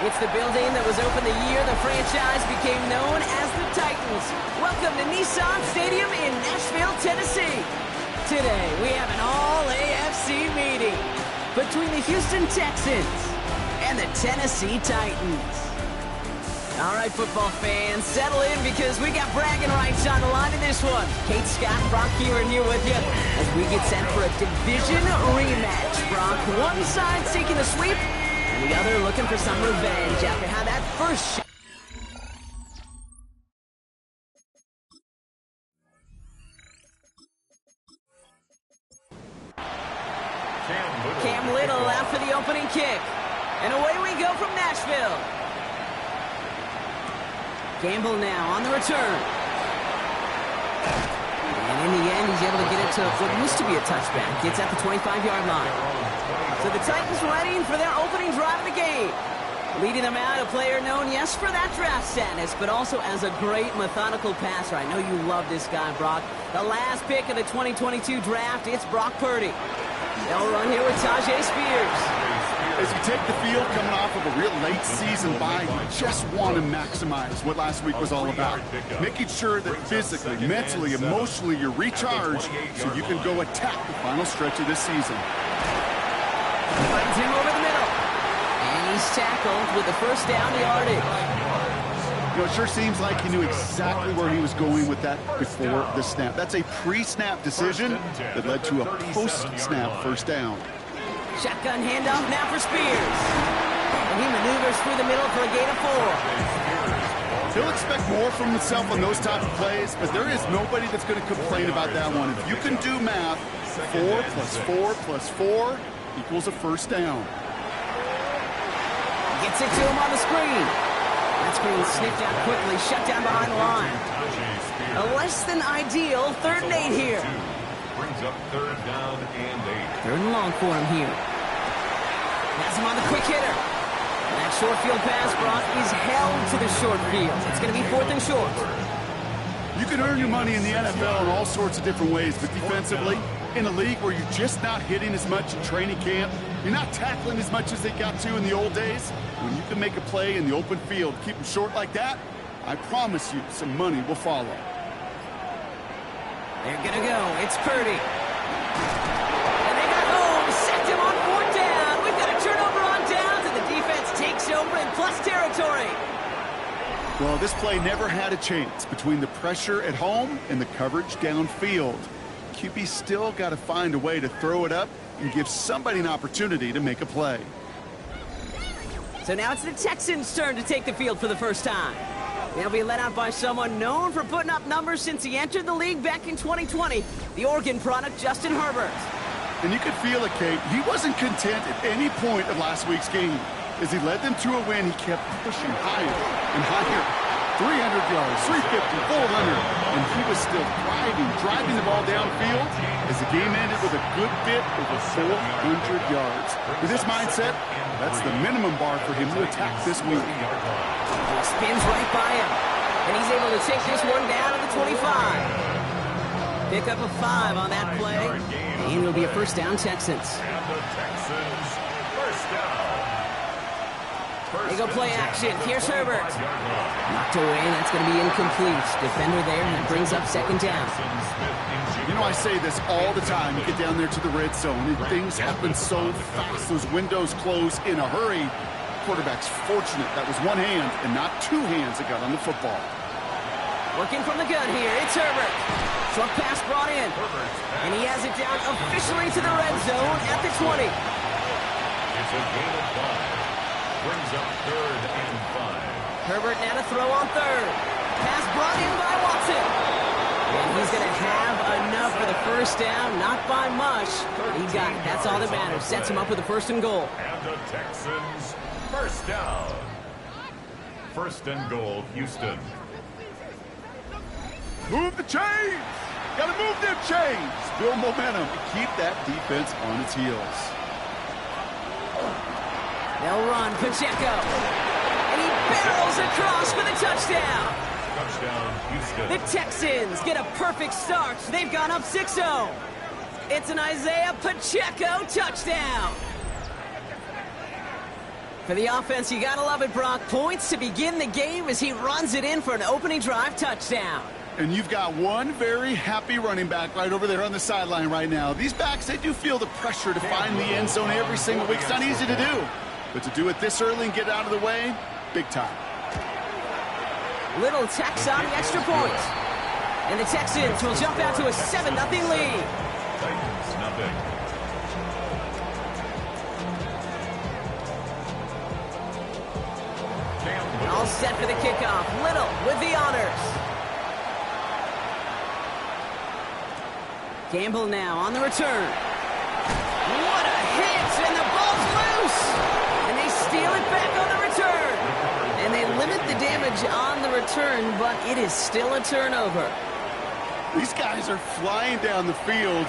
It's the building that was opened the year the franchise became known as the Titans. Welcome to Nissan Stadium in Nashville, Tennessee. Today, we have an all-AFC meeting between the Houston Texans and the Tennessee Titans. All right, football fans, settle in because we got bragging rights on the line in this one. Kate, Scott, Brock here with you as we get set for a division rematch. Brock, one side seeking a sweep, and the other looking for some revenge after how that first Cam Little out for the opening kick. And away we go from Nashville. Gamble now on the return. And in the end, he's able to get it to what used to be a touchback. Gets at the 25-yard line. So the Titans ready for their opening drive of the game. Leading them out, a player known, yes, for that draft status, but also as a great methodical passer. I know you love this guy, Brock. The last pick of the 2022 draft, it's Brock Purdy. They'll run here with Tajay Spears. As you take the field coming off of a real late season bye, you just want to maximize what last week was all about. Making sure that physically, mentally, emotionally, you're recharged so you can go attack the final stretch of this season. Finds him over the middle. And he's tackled with the first down yardage. You know, it sure seems like he knew exactly where he was going with that before the snap. That's a pre-snap decision that led to a post-snap first down. Shotgun handoff now for Spears. And he maneuvers through the middle for a gain of 4. He'll expect more from himself on those type of plays, but there is nobody that's going to complain about that one. If you can do math, 4 plus 4 plus 4 equals a first down. Gets it to him on the screen. That screen sniffed out quickly, shut down behind the line. A less than ideal 3rd and 8 here. Brings up 3rd down and 8. 3rd and long for him here. Has him on the quick hitter. And that short field pass, Brock, is held to the short field. It's going to be 4th and short. You can earn your money in the NFL in all sorts of different ways, but defensively, in a league where you're just not hitting as much in training camp, you're not tackling as much as they got to in the old days, when you can make a play in the open field, keep them short like that, I promise you some money will follow. They're going to go. It's Purdy. And they got home. Sacked him on 4th down. We've got a turnover on downs, and the defense takes over in plus territory. Well, this play never had a chance between the pressure at home and the coverage downfield. QB still got to find a way to throw it up and give somebody an opportunity to make a play. So now it's the Texans' turn to take the field for the first time. They'll be led out by someone known for putting up numbers since he entered the league back in 2020, the Oregon product, Justin Herbert. And you could feel it, Kate. He wasn't content at any point of last week's game. As he led them to a win, he kept pushing higher and higher. 300 yards, 350, 400, and he was still driving the ball downfield as the game ended with a good bit over 400 yards. With this mindset, that's the minimum bar for him to attack this week. He spins right by him, and he's able to take this one down to the 25. Pick up a 5 on that play, and it'll be a first down, Texans. And the Texans, first down. They go play action. Here's Herbert. Knocked away. That's going to be incomplete. Defender there, and that brings up 2nd down. You know, I say this all the time. You get down there to the red zone, and things happen so fast. Those windows close in a hurry. Quarterback's fortunate that was one hand and not 2 hands that got on the football. Working from the gun here. It's Herbert. Short pass brought in. And he has it down officially to the red zone at the 20. It's a gain of 5. Brings up 3rd and 5. Herbert now to throw on 3rd. Pass brought in by Watson. And he's going to have enough for the first down. Not by much. He got it. That's all that matters. Sets him up with a 1st and goal. And the Texans, first down. 1st and goal, Houston. Move the chains! Gotta move them chains! Build momentum and keep that defense on its heels. They'll run. Pacheco. And he barrels across for the touchdown. Touchdown, Houston. The Texans get a perfect start. They've gone up 6-0. It's an Isaiah Pacheco touchdown. For the offense, you gotta love it, Brock. Points to begin the game as he runs it in for an opening drive touchdown. And you've got one very happy running back right over there on the sideline right now. These backs, they do feel the pressure to find the end zone every single week. It's not easy to do. But to do it this early and get out of the way, big time. Little tacks on the extra point. And the Texans will jump out to a 7-0 lead. Titans, nothing. All set for the kickoff. Little with the honors. Campbell now on the return. What a hit, and the ball's loose. And they steal it back on the return. And they limit the damage on the return, but it is still a turnover. These guys are flying down the field.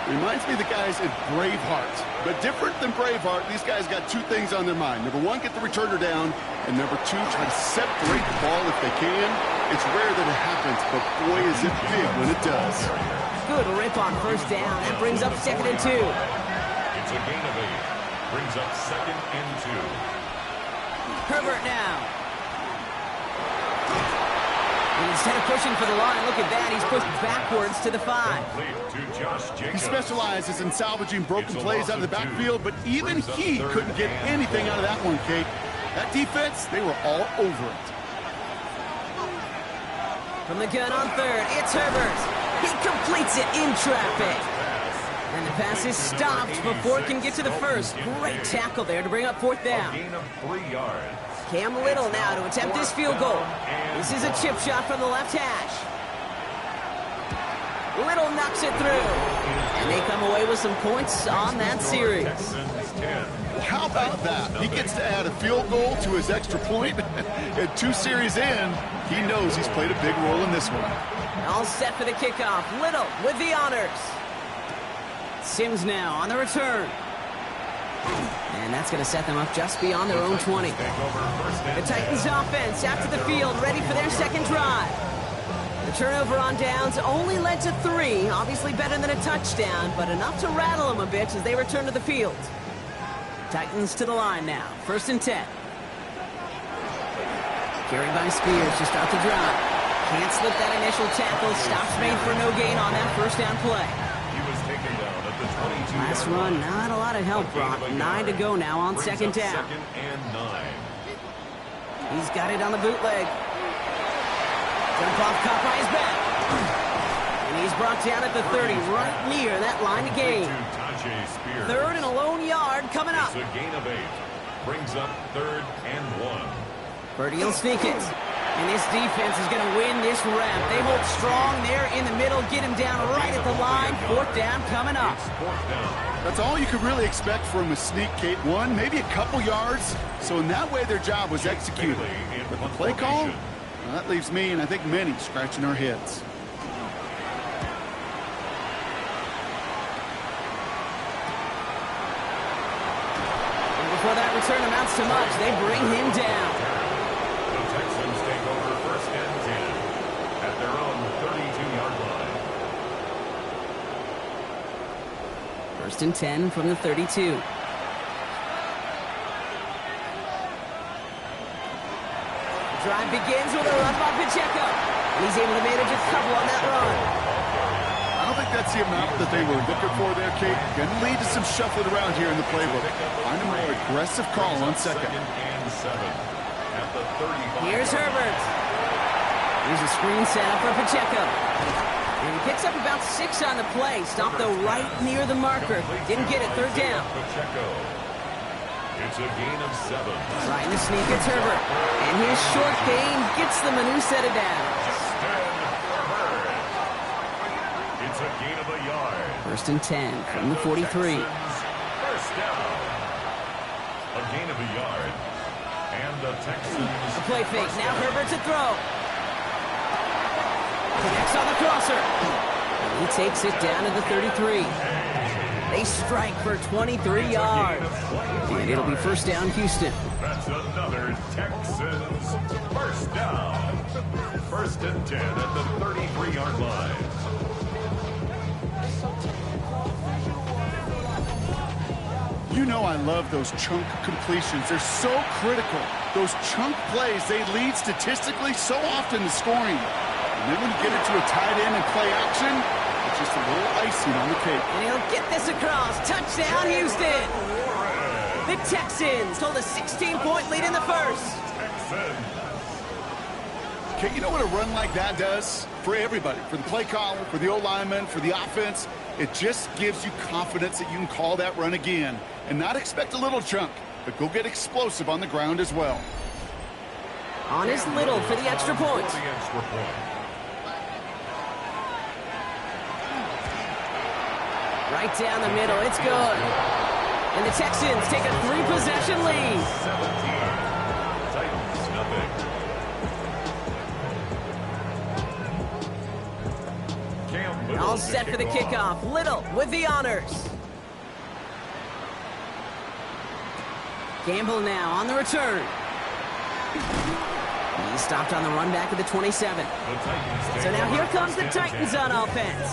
Reminds me of the guys at Braveheart. But different than Braveheart, these guys got two things on their mind. Number one, get the returner down. And number two, try to separate the ball if they can. It's rare that it happens, but boy, is it big when it does. Good rip on first down. That brings up 2nd and 2. It's a gain of 8. Brings up 2nd and 2. Herbert now. And instead of pushing for the line, look at that. He's pushed backwards to the 5. He specializes in salvaging broken plays out of the backfield, but even he couldn't get anything out of that one, Kate. That defense, they were all over it. From the gun on 3rd, it's Herbert. He completes it in traffic. And the pass is stopped before it can get to the 1st. Great tackle there to bring up 4th down. Gain of 3 yards. Cam Little now to attempt this field goal. This is a chip shot from the left hash. Little knocks it through. And they come away with some points on that series. How about that? He gets to add a field goal to his extra point. And 2 series in, he knows he's played a big role in this one. All set for the kickoff. Little with the honors. Sims now on the return. And that's going to set them up just beyond their own 20. The Titans offense out to the field, ready for their 2nd drive. The turnover on downs only led to 3. Obviously better than a touchdown, but enough to rattle them a bit as they return to the field. Titans to the line now. 1st and 10. Carried by Spears to start the drive. Can't slip that initial tackle. Stops made for no gain on that 1st down play. He was taken down at the 22. Last run, not a lot of help, Brock. 9 to go now on 2nd down. 2nd and 9. He's got it on the bootleg. Jump off caught by his back. And he's brought down at the 30, right near that line of gain. 3rd and a lone yard coming up. It's a gain of 8. Brings up 3rd and 1. Purdy will sneak it. And this defense is going to win this round. They hold strong there in the middle, get him down right at the line. 4th down coming up. It's 4th down. That's all you could really expect from a sneak, Kate. 1, maybe a couple yards. So in that way, their job was executed. But the play call, well, that leaves me and I think many scratching our heads. And before that return amounts to much, they bring him down. The Texans take over 1st and 10 at their own 32-yard line. 1st and 10 from the 32. The drive begins with a run by Pacheco. And he's able to manage a couple on that run. I don't think that's the amount that they were looking for there, Kate. Going to lead to some shuffling around here in the playbook. Find a more aggressive call on 2nd. 2nd and 7 at the 35. Here's Herbert. Here's a screen set up for Pacheco. And he picks up about 6 on the play. Stopped though right near the marker. Didn't get it. 3rd down. Pacheco. It's a gain of 7. Trying to sneak it's Herbert. And his short gain gets them a new set of downs. It's a gain of a yard. 1st and 10 from the 43. 1st down. A gain of a yard. And the Texans. A play fake. Now Herbert to throw. Connects on the crosser. And he takes it down to the 33. They strike for 23 yards. And it'll be 1st down, Houston. That's another Texans 1st down. 1st and 10 at the 33-yard line. You know I love those chunk completions. They're so critical. Those chunk plays, they lead statistically so often to scoring. And then when you get into a tight end and play action, it's just a little icing on the cake. And he'll get this across. Touchdown, Houston. The Texans hold a 16-point lead in the first. Okay, you know what a run like that does? For everybody, for the play caller, for the O-lineman, for the offense, it just gives you confidence that you can call that run again and not expect a little chunk, but go get explosive on the ground as well. On is Little for the extra point. Right down the middle, it's good. And the Texans take a 3-possession lead. 17. Titans, nothing. All set for the kickoff. Little with the honors. Gamble now on the return. He stopped on the run back at the 27. So now here comes the Titans on offense.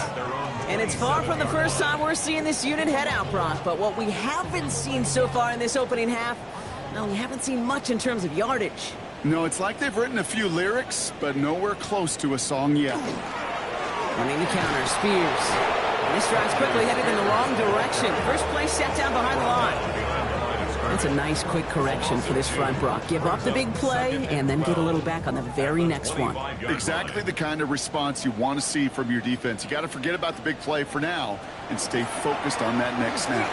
And it's far from the first time we're seeing this unit head out, Brock. But what we haven't seen so far in this opening half, no, we haven't seen much in terms of yardage. No, it's like they've written a few lyrics, but nowhere close to a song yet. Running the counter, Spears. And this drive's quickly headed in the wrong direction. First play set down behind the line. That's a nice, quick correction for this front, Brock. Give up the big play and then get a little back on the very next one. Exactly the kind of response you want to see from your defense. You got to forget about the big play for now and stay focused on that next snap.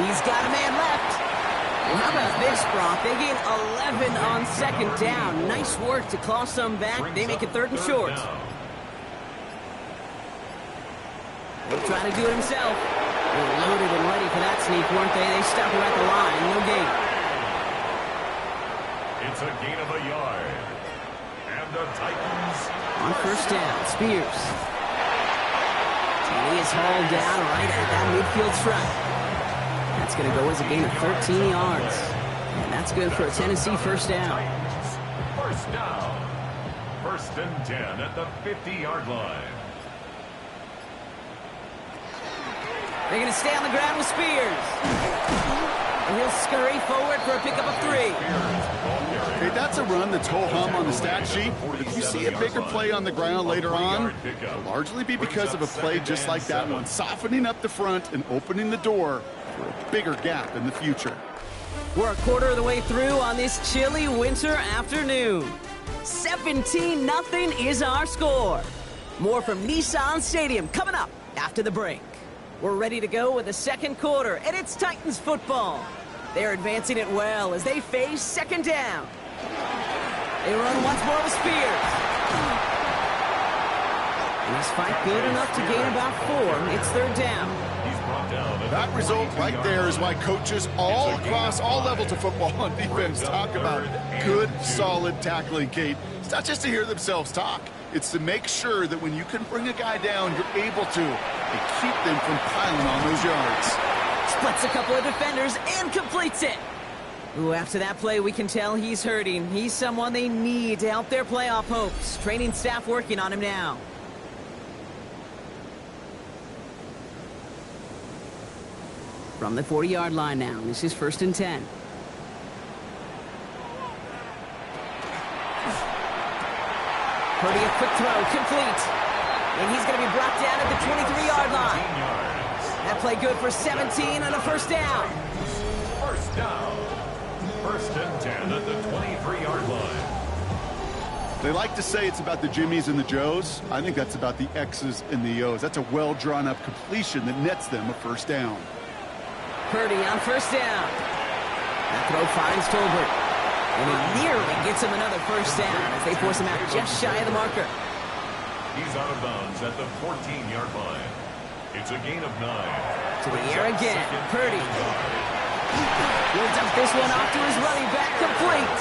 He's got a man left. Well, how about this, Brock? They gain 11 on second down. Nice work to claw some back. They make it 3rd and short. He'll try to do it himself. They were loaded and ready for that sneak, weren't they? They stopped him at the line. No gain. It's a gain of a yard. And the Titans... On first down, Spears. And he is hauled down right at that midfield stripe. That's going to go as a gain of 13 yards. And that's good for a Tennessee first down. First down. 1st and 10 at the 50-yard line. They're going to stay on the ground with Spears. And he'll scurry forward for a pickup of 3. Okay, that's a run that's ho-hum on the stat sheet. But if you see a bigger play on the ground later on, it'll largely be because of a play just like that one, softening up the front and opening the door for a bigger gap in the future. We're a quarter of the way through on this chilly winter afternoon. 17-0 is our score. More from Nissan Stadium coming up after the break. We're ready to go with the second quarter, and it's Titans football. They're advancing it well as they face second down. They run once more with Spears. And this fight good enough to gain about 4. It's 3rd down. That result right there is why coaches all across all levels of football and defense talk about good, solid tackling, Kate. It's not just to hear themselves talk. It's to make sure that when you can bring a guy down, you're able to and keep them from piling on those yards. Splits a couple of defenders and completes it. Ooh, after that play, we can tell he's hurting. He's someone they need to help their playoff hopes. Training staff working on him now. From the 40-yard line now, this is 1st and 10. Purdy, a quick throw, complete. And he's going to be brought down at the 23-yard line. That play good for 17 on a first down. First down. 1st and 10 at the 23-yard line. They like to say it's about the Jimmies and the Joes. I think that's about the X's and the O's. That's a well-drawn-up completion that nets them a first down. Purdy on first down. That throw finds Tolbert. And he nearly gets him another first down as they force him out just shy of the marker. He's out of bounds at the 14-yard line. It's a gain of 9. To the air again, Purdy. He'll dump this one off to his running back, complete.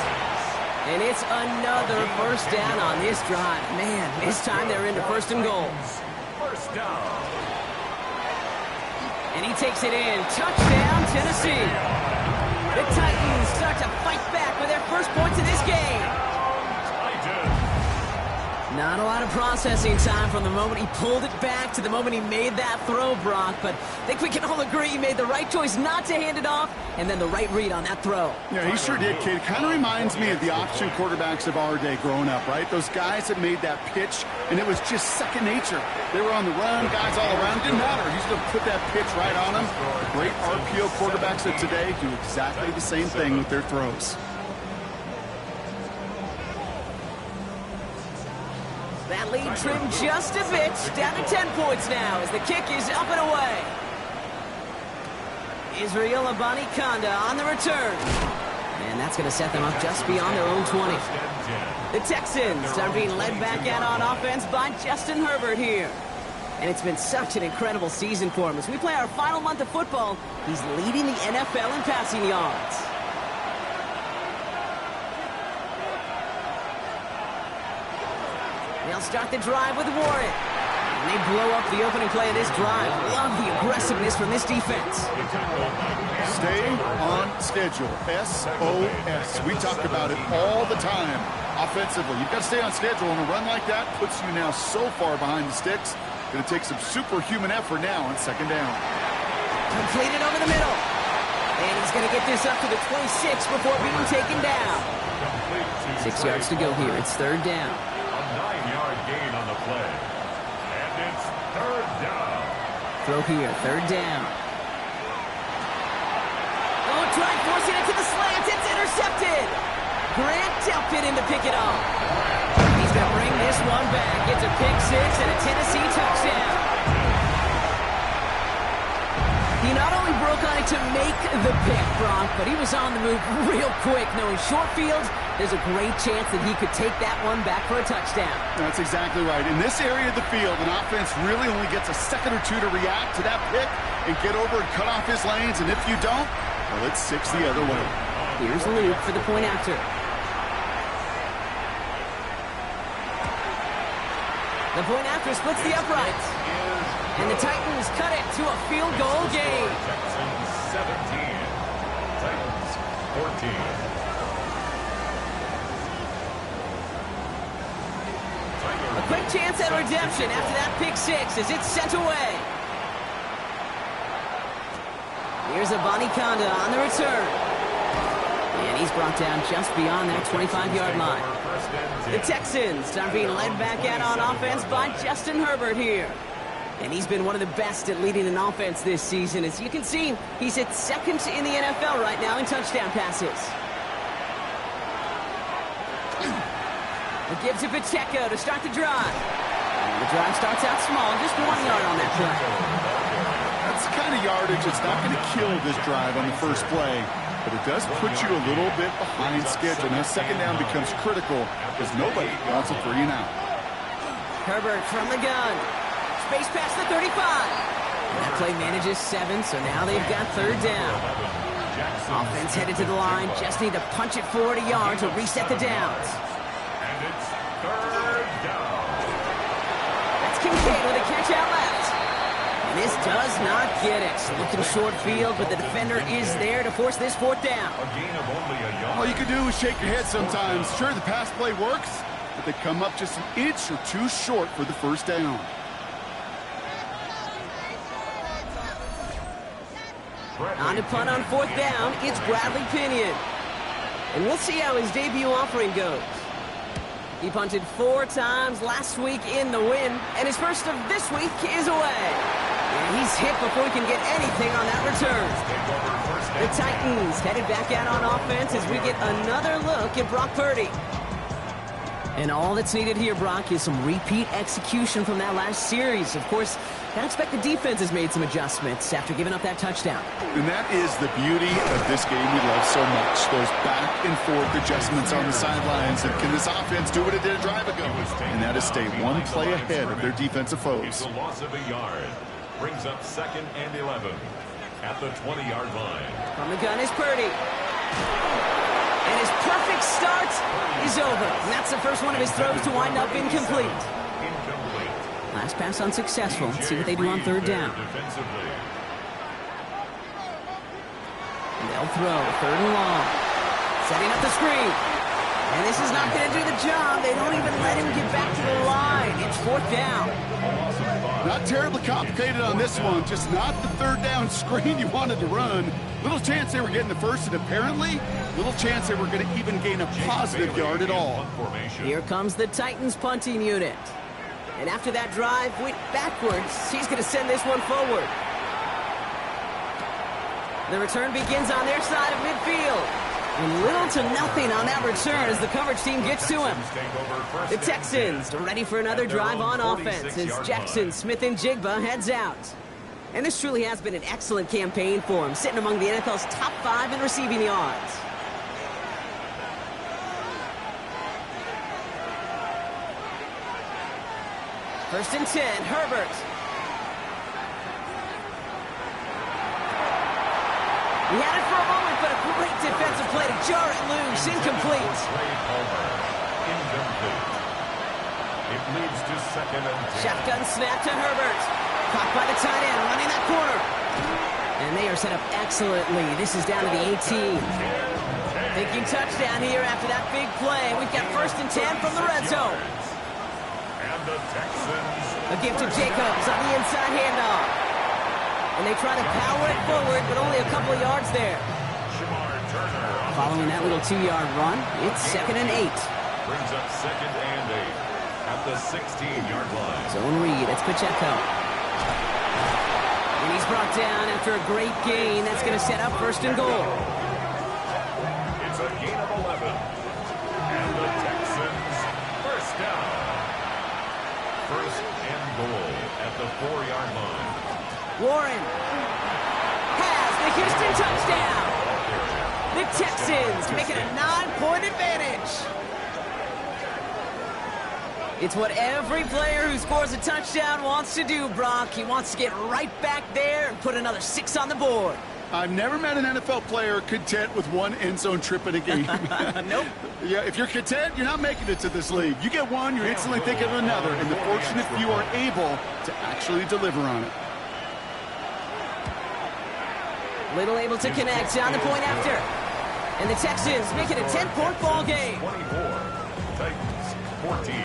And it's another first down on this drive. Man, this time they're into 1st and goal. First down. And he takes it in. Touchdown, Tennessee. The Titans start to fight back with their first points in this game. Not a lot of processing time from the moment he pulled it back to the moment he made that throw, Brock. But I think we can all agree he made the right choice not to hand it off, and then the right read on that throw. Yeah, he sure did, kid. It kind of reminds me of the option quarterbacks of our day growing up, right? Those guys that made that pitch, and it was just second nature. They were on the run, guys all around. Didn't matter. He's going to put that pitch right on them. Great RPO quarterbacks of today do exactly the same thing with their throws. That lead trimmed just a bit, down to 10 points now as the kick is up and away. Israel Abanikanda on the return. And that's going to set them up just beyond their own 20. The Texans are being led back out on offense by Justin Herbert here. And it's been such an incredible season for him. As we play our final month of football, he's leading the NFL in passing yards. They'll start the drive with Warren. And they blow up the opening play of this drive. Love the aggressiveness from this defense. Stay on schedule. SOS. We talk about it all the time offensively. You've got to stay on schedule, and a run like that puts you now so far behind the sticks. Going to take some superhuman effort now on second down. Completed over the middle. And he's going to get this up to the 26 before being taken down. 6 yards to go here. It's third down. A 9-yard gain on the play. And it's third down. Throw here, third down. Oh, try forcing it to the slant. It's intercepted. Grant Delpit in to pick it off. He's going to bring this one back. It's a pick six and a Tennessee touchdown. He not only broke on it to make the pick, Brock, but he was on the move real quick. Knowing short field, there's a great chance that he could take that one back for a touchdown. That's exactly right. In this area of the field, an offense really only gets a second or two to react to that pick and get over and cut off his lanes. And if you don't, well, it's 6 the other way. Here's Luke for the point after. The point after splits the uprights. And the Titans cut it to a field goal game. Texans 17. Titans 14. A quick chance at redemption after that pick six as it's sent away. Here's Abanikanda on the return. And he's brought down just beyond that 25-yard line. The Texans are being led back out on offense by Justin Herbert here. And he's been one of the best at leading an offense this season. As you can see, he's at second in the NFL right now in touchdown passes. He gives it Pacheco to start the drive. And the drive starts out small, just 1 yard on that play. That's the kind of yardage that's not going to kill this drive on the first play, but it does put you a little bit behind schedule. Now second down becomes critical because nobody wants a 3 and out. Herbert from the gun. Space past the 35. That play manages 7, so now they've got third down. Offense headed to the line. Just need to punch it 40 yards to reset the downs. And it's third down. That's Kincaid with a catch out left. And this does not get it. Looking short field, but the defender is there to force this fourth down. A gain of only a yard. All you can do is shake your head sometimes. Sure, the pass play works, but they come up just an inch or two short for the first down. On to punt on fourth down, it's Bradley Pinion. And we'll see how his debut offering goes. He punted 4 times last week in the win, and his first of this week is away. And he's hit before he can get anything on that return. The Titans headed back out on offense as we get another look at Brock Purdy. And all that's needed here, Brock, is some repeat execution from that last series. Of course, I expect the defense has made some adjustments after giving up that touchdown. And that is the beauty of this game we love so much. Those back and forth adjustments on the sidelines. And can this offense do what it did a drive ago? And that is stay one play ahead of their defensive foes. It's a loss of a yard. Brings up 2nd and 11 at the 20-yard line. From the gun is Purdy. And his perfect start is over. And that's the first one of his throws to wind up incomplete. Incomplete. Last pass unsuccessful. Let's see what they do on third down. Defensively. And they'll throw. Third and long. Setting up the screen. And this is not going to do the job. They don't even let him get back to the line. It's 4th down. Not terribly complicated on this one. Just not the 3rd down screen you wanted to run. Little chance they were getting the first, and apparently little chance they were going to even gain a positive yard at all. Here comes the Titans punting unit. And after that drive went backwards, he's going to send this one forward. The return begins on their side of midfield. And little to nothing on that return as the coverage team gets to him. The Texans are ready for another drive on offense as Jackson, Smith, and Jigba heads out. And this truly has been an excellent campaign for him, sitting among the NFL's top 5 in receiving yards. First and 10, Herbert. He had it for a moment, but a great defensive play to jar it loose. Incomplete. It leads to 2nd and 10. Shotgun snap to Herbert. Caught by the tight end, running that corner. And they are set up excellently. This is down to the 18. Thinking touchdown here after that big play. We've got 1st and 10 from the red zone. And the Texans. A gift to Jacobs on the inside handoff. And they try to power it forward, but only a couple of yards there. Following that little 2-yard run, it's 2nd and 8. Brings up 2nd and 8 at the 16-yard line. Zone read, it's Pacheco. And he's brought down after a great gain. That's going to set up 1st and goal. It's a gain of 11. And the Texans, 1st down. 1st and goal at the 4-yard line. Warren has the Houston touchdown. The Texans making a 9-point advantage. It's what every player who scores a touchdown wants to do, Brock. He wants to get right back there and put another 6 on the board. I've never met an NFL player content with one end zone trip in a game. Nope. Yeah, if you're content, you're not making it to this league. You get one, you're instantly thinking of another, and the fortunate few are able to actually deliver on it. Little able to connect on the point after. And the Texans make it a 10-point ball game. 24, Titans 14.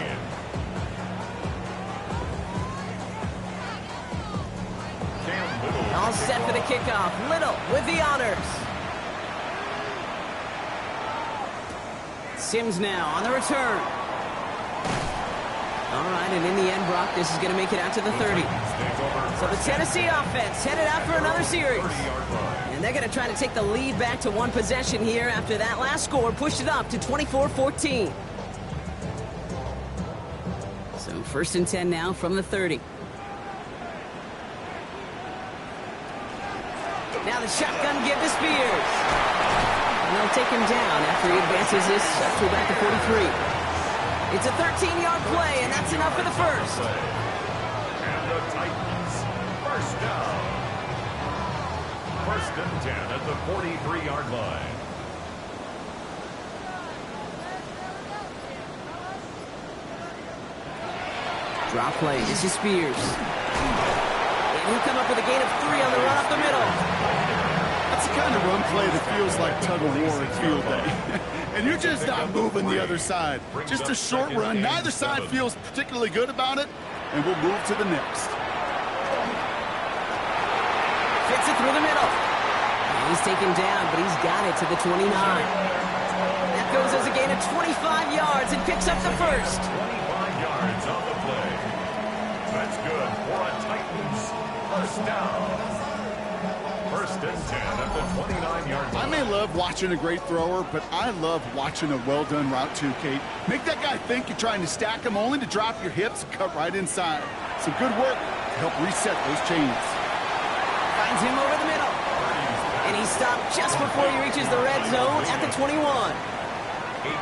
All set for the kickoff. Little with the honors. Sims now on the return. All right, and in the end, Brock, this is going to make it out to the 30. So the Tennessee offense headed out for another series. And they're going to try to take the lead back to 1 possession here after that last score pushed it up to 24-14. So 1st and 10 now from the 30. Now the shotgun give to Spears. And they'll take him down after he advances this up to about the 43. It's a 13-yard play, and that's enough for the first. And the Titans, 1st down. 1st and 10 at the 43-yard line. Drop play. This is Spears. And he'll come up with a gain of 3 on the run up the middle. That's the kind of run play that feels like tug-of-war at field day. And you're just not moving the other side. Just a short run. Neither side feels particularly good about it, and we'll move to the next. Fits it through the middle. And he's taken down, but he's got it to the 29. That goes as a gain of 25 yards and picks up the first. 25 yards on the play. That's good for a Titans 1st down. 1st and 10 at the 29-yard line. I may love watching a great thrower, but I love watching a well-done route too, Kate. Make that guy think you're trying to stack him only to drop your hips and cut right inside. Some good work to help reset those chains. Finds him over the middle. And he stopped just before he reaches the red zone at the 21. 8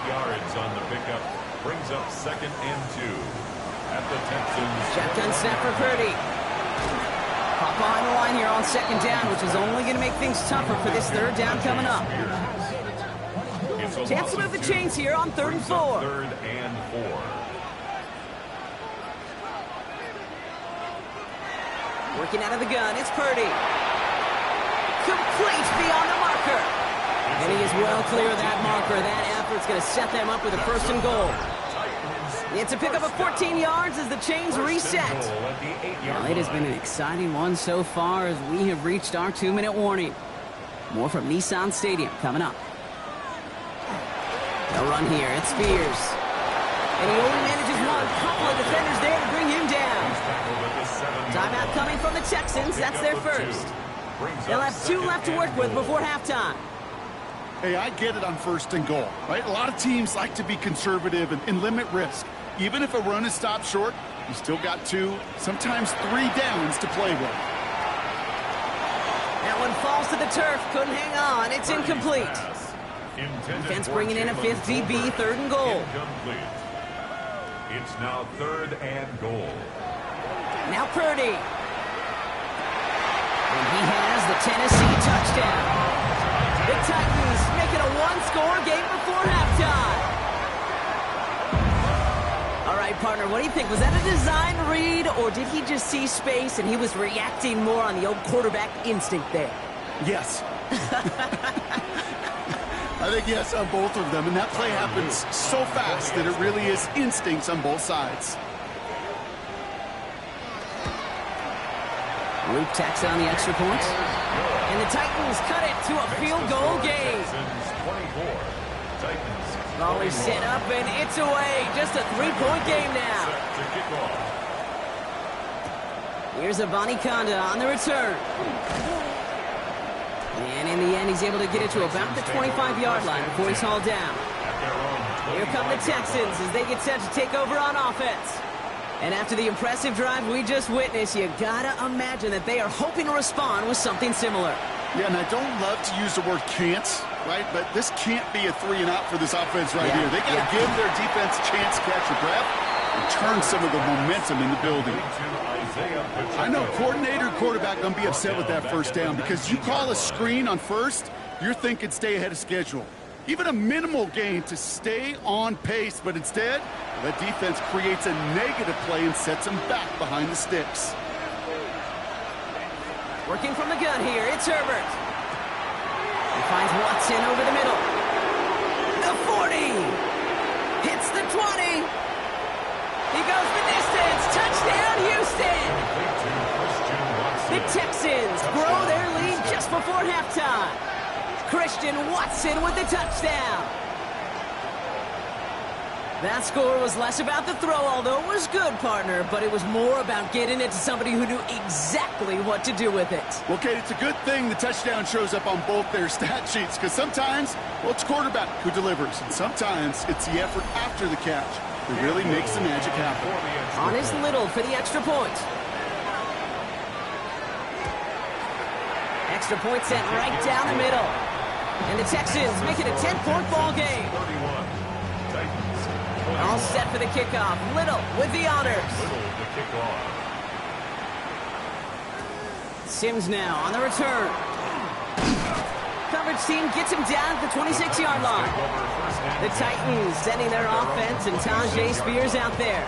yards on the pickup. Brings up 2nd and 2 at the Texans. Shotgun snap for Purdy. Pop behind the line here on 2nd down, which is only going to make things tougher for this 3rd down coming up. Chance to move the chains here on 3rd and 4. 3rd and 4. Working out of the gun, it's Purdy. Complete beyond the marker. And he is well clear of that marker. That effort's going to set them up with a first and goal. It's a pickup of 14 yards as the chains reset. Well, it has been an exciting one so far as we have reached our 2-minute warning. More from Nissan Stadium coming up. They'll run here. It's Spears. And he only manages one. Couple of defenders there to bring him down. Timeout coming from the Texans. That's their first. They'll have 2 left to work with before halftime. Hey, I get it on first and goal, right? A lot of teams like to be conservative and limit risk. Even if a run is stopped short, you still got 2, sometimes 3 downs to play with. That one falls to the turf. Couldn't hang on. It's incomplete. Defense bringing in a 5th DB, 3rd and goal. It's now 3rd and goal. Now Purdy. And he has the Tennessee touchdown. The Titans make it a 1-score game before halftime. All right, partner, what do you think? Was that a design read, or did he just see space and he was reacting more on the old quarterback instinct there? Yes. I think yes on both of them, and that play happens so fast that it really is instincts on both sides. Luke tacks on the extra point. And the Titans cut it to a field goal game. Volley set up, and it's away. Just a 3-point game now. Here's Avani Conda on the return. And in the end, he's able to get it to about the 25-yard line before he's hauled down. Here come the Texans as they get set to take over on offense. And after the impressive drive we just witnessed, you gotta imagine that they are hoping to respond with something similar. Yeah, and I don't love to use the word can't, right? But this can't be a 3-and-out for this offense right here. They got to give their defense a chance to catch a breath and turn some of the momentum in the building. I know coordinator and quarterback going to be upset with that first down because you call a screen on first, you're thinking stay ahead of schedule. Even a minimal gain to stay on pace, but instead, that defense creates a negative play and sets them back behind the sticks. Working from the gun here, it's Herbert. He finds Watson over the middle. The 40. Hits the 20. He goes the distance. Touchdown, Houston. The Texans grow their lead just before halftime. Christian Watson with the touchdown. That score was less about the throw, although it was good, partner, but it was more about getting it to somebody who knew exactly what to do with it. Well, Kate, it's a good thing the touchdown shows up on both their stat sheets, because sometimes, well, it's quarterback who delivers, and sometimes it's the effort after the catch that really makes the magic happen. On is Little for the extra point. Extra point sent right down the middle. And the Texans make it a 10-point ball game. All set for the kickoff. Little with the honors. Sims now on the return. Coverage team gets him down at the 26-yard line. The Titans sending their offense and Tajay Spears out there.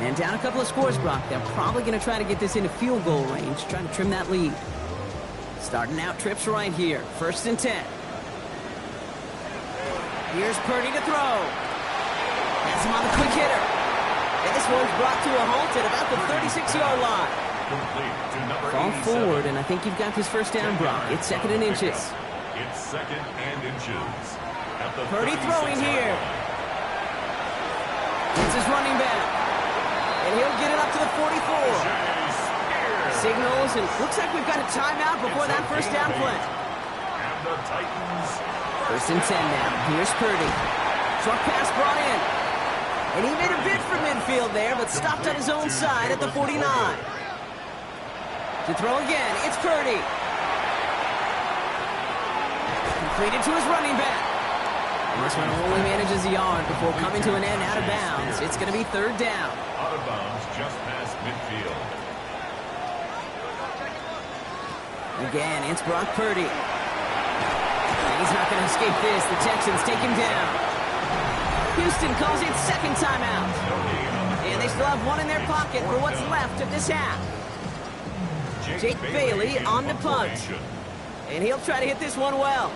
And down a couple of scores, Brock. They're probably going to try to get this into field goal range, trying to trim that lead. Starting out trips right here. 1st and 10. Here's Purdy to throw. Has him on the quick hitter. And this one's brought to a halt at about the 36-yard line. Fall forward, and I think you've got this first down, Brock. It's 2nd and inches. It's 2nd and inches. Purdy throwing here. It's his running back. And he'll get it up to the 44. Signals, and looks like we've got a timeout before that first down play. And the Titans. 1st and 10 now. Here's Purdy. Short pass brought in. And he made a bid for midfield there, but stopped on his own side at the 49. To throw again, it's Purdy. Completed to his running back. And this one only manages a yard before coming to an end out of bounds. It's going to be 3rd down. Out of bounds just past midfield. Again, it's Brock Purdy. And he's not going to escape this. The Texans take him down. Houston calls it 2nd timeout. And they still have one in their pocket for what's left of this half. Jake Bailey on the punt. And he'll try to hit this one well.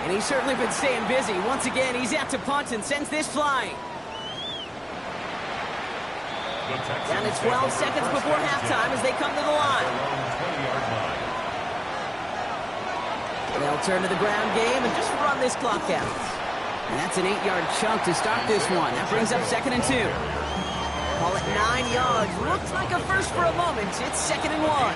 And he's certainly been staying busy. Once again, he's out to punt and sends this flying. Down to 12 seconds before halftime as they come to the line. They'll turn to the ground game and just run this clock out. And that's an 8-yard chunk to start this one. That brings up 2nd and 2. Call it 9 yards. Looks like a first for a moment. It's 2nd and 1.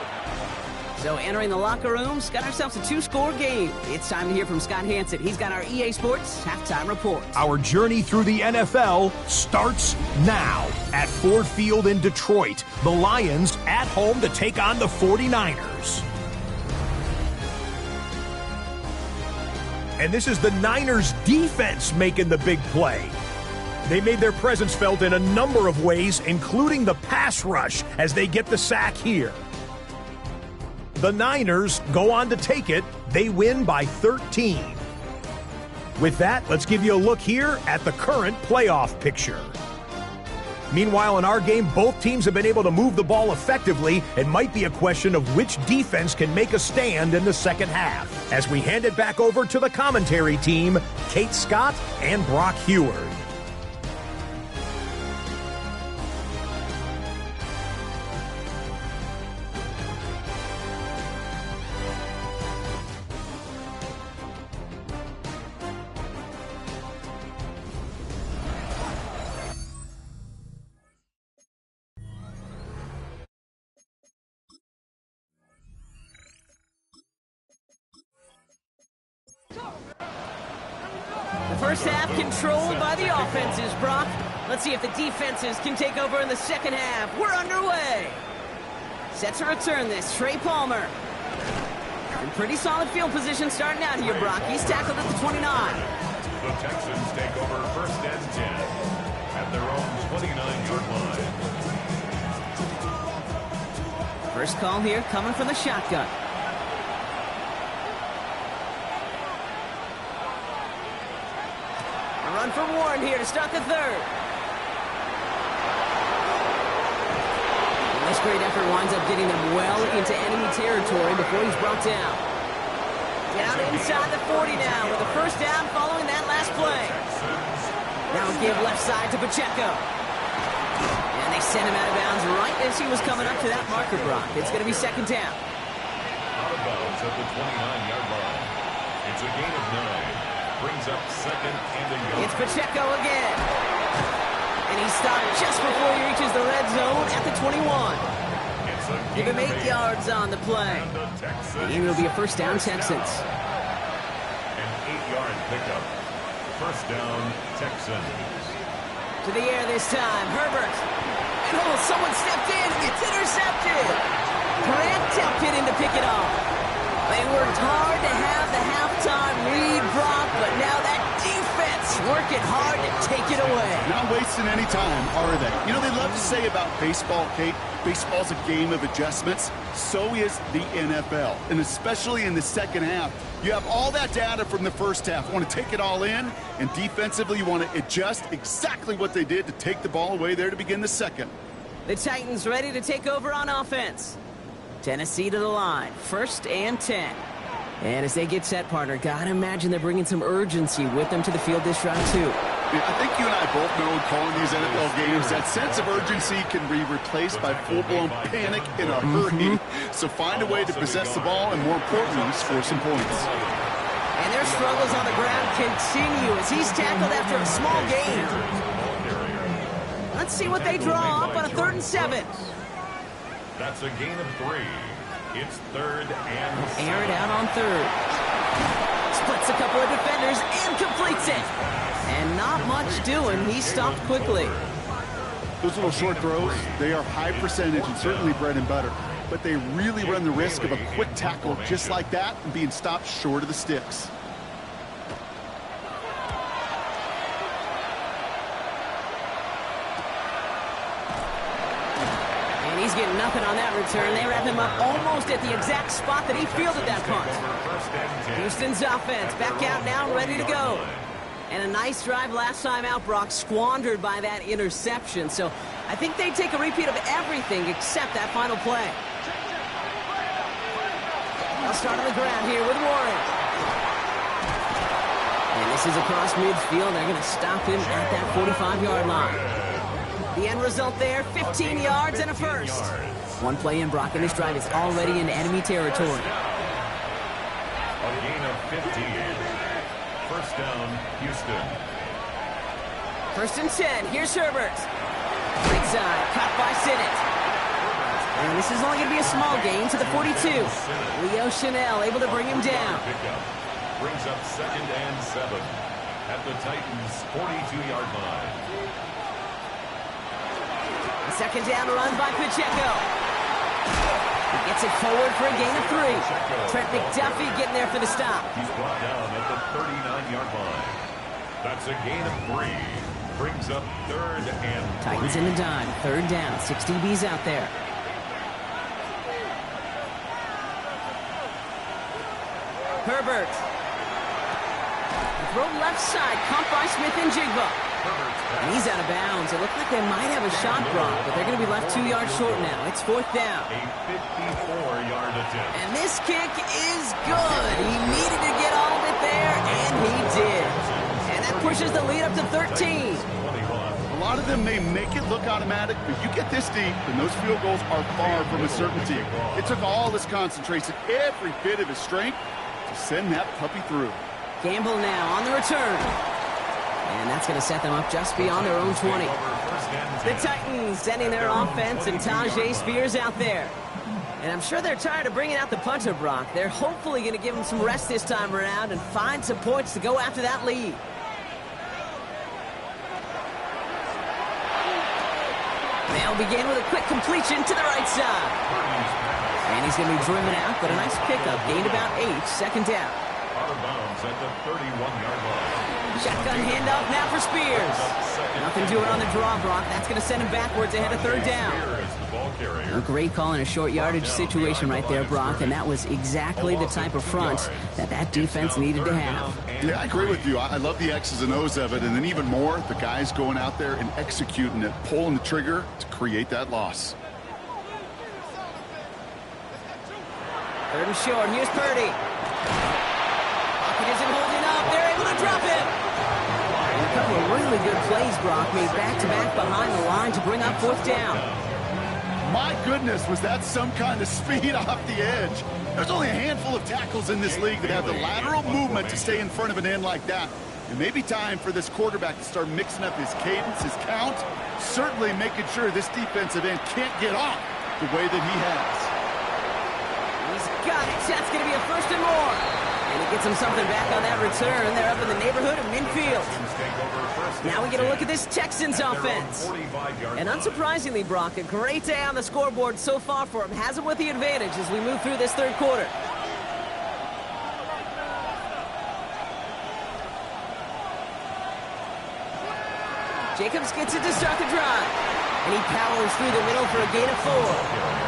So entering the locker rooms, got ourselves a 2-score game. It's time to hear from Scott Hansen. He's got our EA Sports halftime report. Our journey through the NFL starts now at Ford Field in Detroit. The Lions at home to take on the 49ers. And this is the Niners defense making the big play. They made their presence felt in a number of ways, including the pass rush as they get the sack here. The Niners go on to take it. They win by 13. With that, let's give you a look here at the current playoff picture. Meanwhile, in our game, both teams have been able to move the ball effectively. It might be a question of which defense can make a stand in the second half. As we hand it back over to the commentary team, Kate Scott and Brock Heward. First half controlled by the offenses, Brock. Let's see if the defenses can take over in the second half. We're underway. Set to return this, Trey Palmer. In pretty solid field position starting out here, Brock. He's tackled at the 29. The Texans take over 1st and 10 at their own 29-yard line. First call here coming from the shotgun. A run for Warren here to start the third. And this great effort winds up getting them well into enemy territory before he's brought down. Down inside the 40 now with a first down following that last play. Now give left side to Pacheco. And they send him out of bounds right as he was coming up to that marker, Brock. It's going to be 2nd down. Out of bounds at the 29-yard line. It's a gain of 9. Brings up 2nd and a yard. It's Pacheco again. And he's stopped just before he reaches the red zone at the 21. Give him 8 yards on the play. And it'll be a first down, Texans. An 8-yard pickup. First down, Texans. To the air this time, Herbert. And someone stepped in. It's intercepted. Grant tapped it in to pick it off. They worked hard to have the halftime lead, Brock, but now that defense working hard to take it away. Not wasting any time, are they? You know, they love to say about baseball, Kate, baseball's a game of adjustments. So is the NFL, and especially in the second half. You have all that data from the first half. You want to take it all in, and defensively you want to adjust exactly what they did to take the ball away there to begin the second. The Titans ready to take over on offense. Tennessee to the line, 1st and 10. And as they get set, partner, gotta imagine they're bringing some urgency with them to the field this round, too. Yeah, I think you and I both know in calling these NFL games, that sense of urgency can be replaced by full-blown panic in a hurry. So find a way to possess the ball and, more importantly, score some points. And their struggles on the ground continue as he's tackled after a small gain. Let's see what they draw up on a 3rd and 7. That's a gain of 3. It's 3rd and 7. Air it out on 3rd. Splits a couple of defenders and completes it. And not much doing. He stopped quickly. Those little short throws, they are high percentage and certainly bread and butter. But they really run the risk of a quick tackle just like that and being stopped short of the sticks. He's getting nothing on that return. They wrap him up almost at the exact spot that he fielded that punt. Houston's offense back out now, ready to go. And a nice drive last time out, Brock, squandered by that interception. So I think they take a repeat of everything except that final play. I'll start on the ground here with Warren. And this is across midfield. They're going to stop him at that 45-yard line. The end result there, 15 yards and a first. One play in, Brock, and this drive is already in enemy territory. A gain of 15. First down, Houston. First and 10. Here's Herbert. Right side, caught by Sinnott. And this is only going to be a small gain to the 42. Leo Chanel able to bring him down. Brings up 2nd and 7 at the Titans' 42-yard line. A second down run by Pacheco. He gets it forward for a gain of 3. Trent McDuffie getting there for the stop. He's brought down at the 39-yard line. That's a gain of 3. Brings up 3rd and 3. Titans in the dime. 3rd down. 6 DBs out there. Herbert. Throw left side, caught by Smith and Jigba. And he's out of bounds. It looked like they might have a shot, Brock, but they're going to be left 2 yards short now. It's 4th down. A 54-yard attempt. And this kick is good. He needed to get all of it there, and he did. And that pushes the lead up to 13. A lot of them may make it look automatic, but you get this deep, and those field goals are far from a certainty. It took all his concentration, every bit of his strength, to send that puppy through. Gamble now on the return. And that's going to set them up just beyond their own 20. The Titans sending their offense and Tajay Spears out there. And I'm sure they're tired of bringing out the punter, Brock. They're hopefully going to give him some rest this time around and find some points to go after that lead. They'll begin with a quick completion to the right side. And he's going to be driven out, but a nice pickup. Gained about 8, 2nd down. Out of bounds at the 31-yard line. Shotgun handoff now for Spears. Nothing doing on the draw, Brock. That's going to send him backwards ahead of 3rd down. A great call in a short yardage situation right there, Brock, and that was exactly the type of front that defense needed to have. Yeah, I agree with you. I love the X's and O's of it, and then even more, the guys going out there and executing it, pulling the trigger to create that loss. 3rd and short. Here's Purdy. Pocket isn't holding up. They're able to drop it. And a couple of really good plays, Brock, made back-to-back behind the line to bring up 4th down. My goodness, was that some kind of speed off the edge? There's only a handful of tackles in this league that have the lateral movement to stay in front of an end like that. It may be time for this quarterback to start mixing up his cadence, his count, certainly making sure this defensive end can't get off the way that he has. He's got it. That's going to be a 1st and more. And he gets him something back on that return. They're up in the neighborhood of midfield. Now we get a look at this Texans offense. And unsurprisingly, Brock, a great day on the scoreboard so far for him. Has him with the advantage as we move through this 3rd quarter. Jacobs gets it to start the drive. And he powers through the middle for a gain of 4.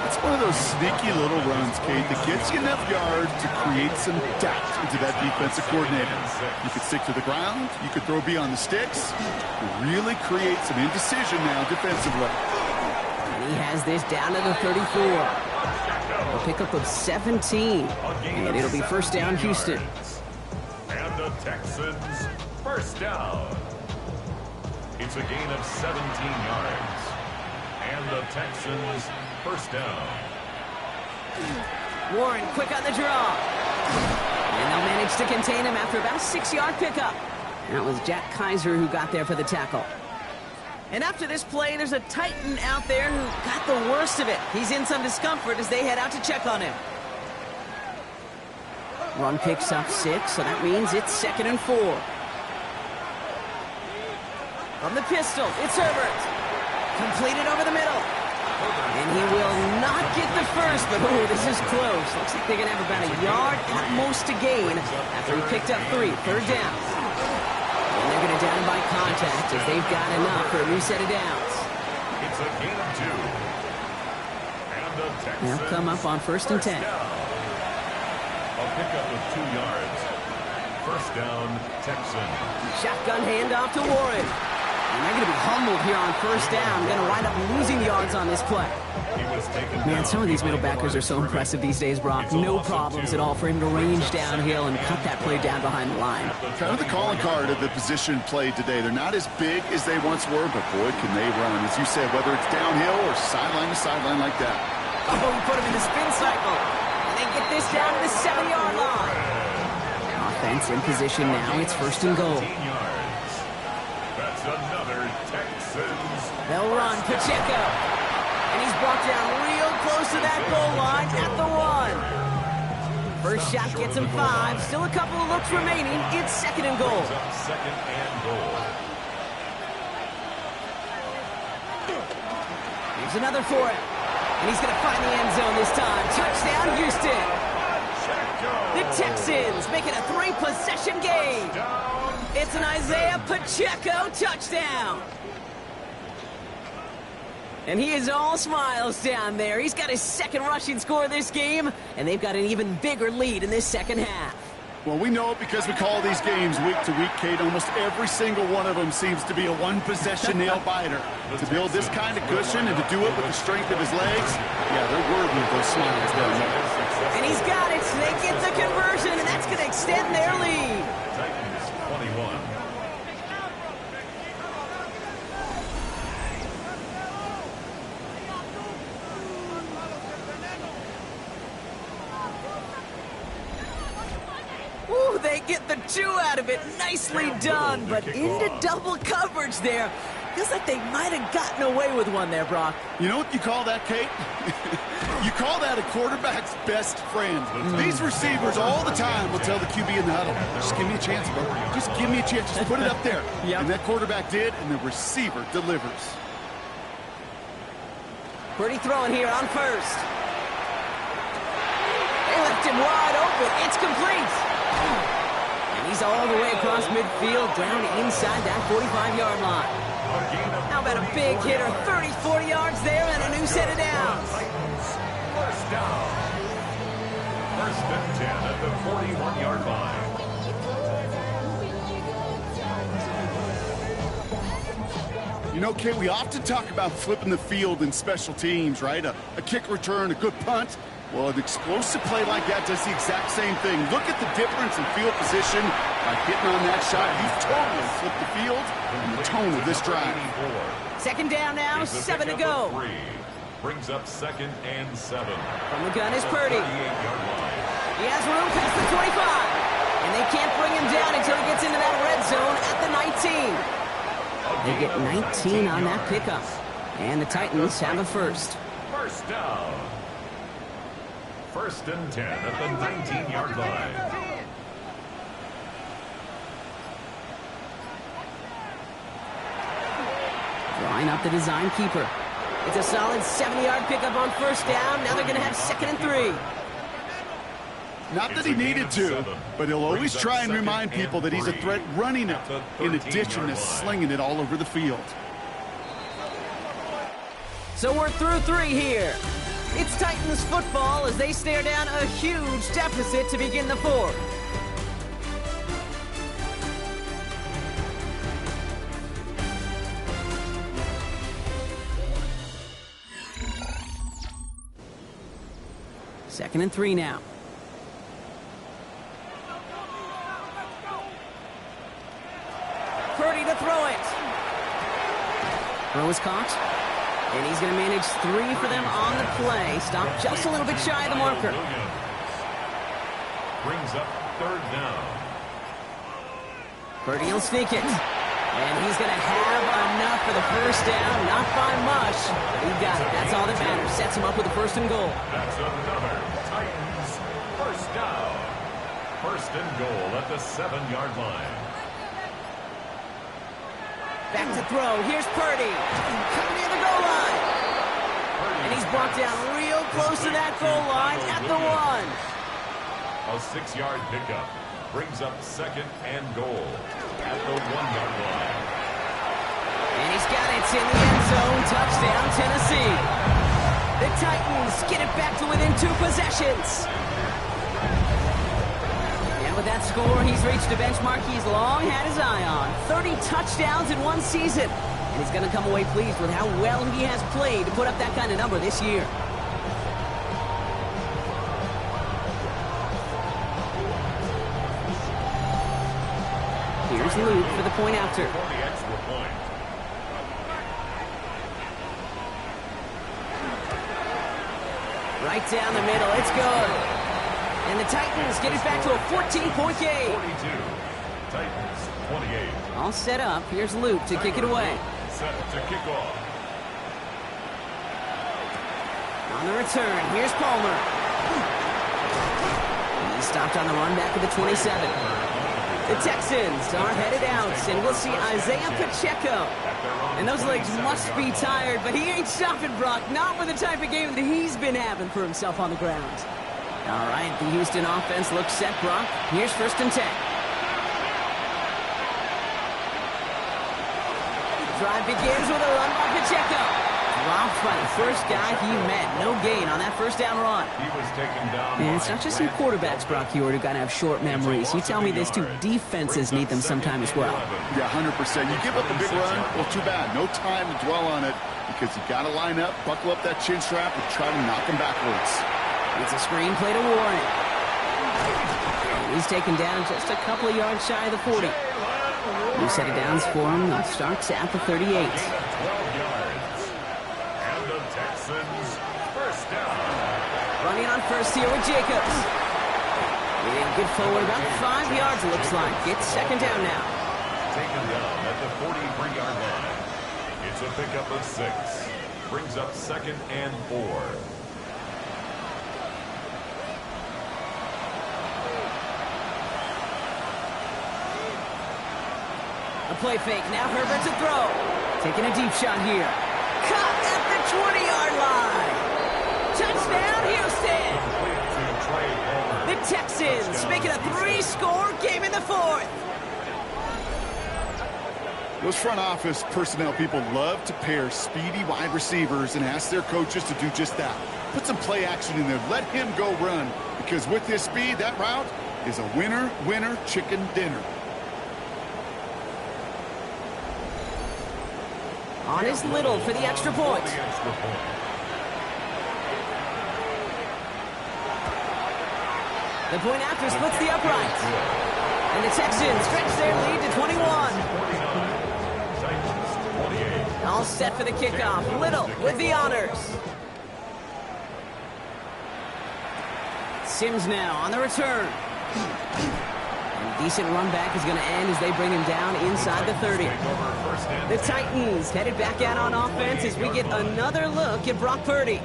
It's one of those sneaky little runs, Kate, that gets you enough yards to create some doubt into that defensive coordinator. You could stick to the ground, you could throw beyond the sticks, really create some indecision now defensively. And he has this down to the 34. A pickup of 17. And it'll be 1st down, Houston. And the Texans, 1st down. It's a gain of 17 yards. And the Texans, 1st down. Warren quick on the draw. And they'll manage to contain him after about a 6-yard pickup. That was Jack Kaiser who got there for the tackle. And after this play, there's a Titan out there who got the worst of it. He's in some discomfort as they head out to check on him. Run picks up 6, so that means it's 2nd and 4. From the pistol, it's Herbert. Completed over the middle. And he will not get the first, but oh, this is close. Looks like they're going to have about a yard at most to gain after he picked up 3. 3rd down. And they're going to down by contact as they've got enough for a new set of downs. It's a gain of 2. And the Texans, They'll come up on 1st and 10. A pickup of 2 yards. 1st down, Texans. Shotgun handoff to Warren. And they're going to be humbled here on first down. Going to wind up losing yards on this play. Man, some of these middle backers are so impressive these days, Brock. No problems at all for him to range downhill and cut that play down behind the line. Kind of the calling card of the position played today. They're not as big as they once were, but boy, can they run. As you said, whether it's downhill or sideline to sideline like that. Oh, he put him in the spin cycle. And they get this down to the 7-yard line. Offense in position now. It's first and goal. That's another Texans. They'll run Pacheco. And he's brought down real close to that goal line at the 1. First shot gets him 5. Still a couple of looks remaining. It's second and goal. Second and goal. Here's another for him. And he's going to find the end zone this time. Touchdown, Houston. The Texans make it a 3-possession game. It's an Isaiah Pacheco touchdown. And he is all smiles down there. He's got his second rushing score this game, and they've got an even bigger lead in this second half. Well, we know it because we call these games week to week, Kate. Almost every single one of them seems to be a one-possession nail-biter. To build this kind of cushion and to do it with the strength of his legs, yeah, they're worthy of those smiles down there. And he's got it. They get the conversion, and that's going to extend their lead. Titans 21. Ooh, they get the 2 out of it. Nicely done, but into double coverage there. Feels like they might have gotten away with one there, Brock. You know what you call that, Kate? You call that a quarterback's best friend. These receivers all the time will tell the QB in the huddle, just give me a chance, bro. Just give me a chance. Just put it up there. Yep. And that quarterback did, and the receiver delivers. Purdy throwing here on first. They left him wide open. It's complete. And he's all the way across midfield, down inside that 45-yard line. How about a big hitter, 30, 40 yards there, and a new set of downs. First down. First and 10 at the 41-yard line. You know, Kate, we often talk about flipping the field in special teams, right? A kick return, a good punt. Well, an explosive play like that does the exact same thing. Look at the difference in field position by hitting on that shot. You totally flipped the field and the tone of this drive. Second down now, 7 to go. Brings up second and 7. From the gun is Purdy. He has room past the 25. And they can't bring him down until he gets into that red zone at the 19. They get 19 on that pickup. And the Titans have a first. First down. First and 10 at the 19-yard line. Drawing up the design keeper. It's a solid 70-yard pickup on first down. Now they're going to have second and 3. Not that he needed to, but he'll always try and remind people that he's a threat running it, in addition to slinging it all over the field. So we're through 3 here. It's Titans football as they stare down a huge deficit to begin the 4th. Second and 3 now. Purdy to throw it. Throw is caught. And he's going to manage 3 for them on the play. Stop just a little bit shy of the marker. Brings up third down. Purdy will sneak it. And he's going to have enough for the first down. Not by much, but he got it. That's all that matters. Sets him up with a first and goal. That's another Titans first down. First and goal at the 7-yard line. Back to throw. Here's Purdy. Coming near the goal line. And he's brought down real close to that goal line at the 1. A 6-yard pickup. Brings up second and goal at the 1-yard line. And he's got it. It's in the end zone. Touchdown, Tennessee. The Titans get it back to within 2 possessions. Now with that score, he's reached a benchmark he's long had his eye on. 30 touchdowns in one season. And he's going to come away pleased with how well he has played to put up that kind of number this year. Here's Luke for the point after. For the extra point. Right down the middle. It's good. And the Titans get it back to a 14-point game. 42. Titans 28. All set up. Here's Luke to kick it away. Set to kick off. On the return, here's Palmer. He stopped on the run back at the 27. The Texans are headed out, and we'll see Isaiah Pacheco. And those legs must be tired, but he ain't stopping, Brock. Not with the type of game that he's been having for himself on the ground. All right, the Houston offense looks set, Brock. Here's 1st and 10. Drive begins with a run by Pacheco. Dropped by the first guy he met. No gain on that first down run. He was taken down. And it's not just some quarterbacks, Brock, who got to have short memories. You tell me this too. Defenses need them sometime as well. Yeah, 100%. You give up a big run, well, too bad. No time to dwell on it because you got to line up, buckle up that chin strap, and try to knock him backwards. It's a screen play to Warren. And he's taken down just a couple of yards shy of the 40. New set of downs for him. They'll start at the 38. 12 yards. And the Texans first down. Running on first here with Jacobs. And good forward, about 5 yards it looks like. It's 2nd down now. Taken down at the 43-yard line. It's a pickup of 6. Brings up 2nd and 4. A play fake. Now Herbert to throw. Taking a deep shot here. Caught at the 20-yard line. Touchdown, Houston. The Texans making a 3-score game in the 4th. Those front office personnel people love to pair speedy wide receivers and ask their coaches to do just that. Put some play action in there. Let him go run. Because with his speed, that route is a winner, winner, chicken dinner. On is Little for the extra point. The point after splits the upright. And the Texans stretch their lead to 21. All set for the kickoff. Little with the honors. Sims now on the return. Decent run back is going to end as they bring him down inside the 30. The Titans headed back out on offense as we get another look at Brock Purdy.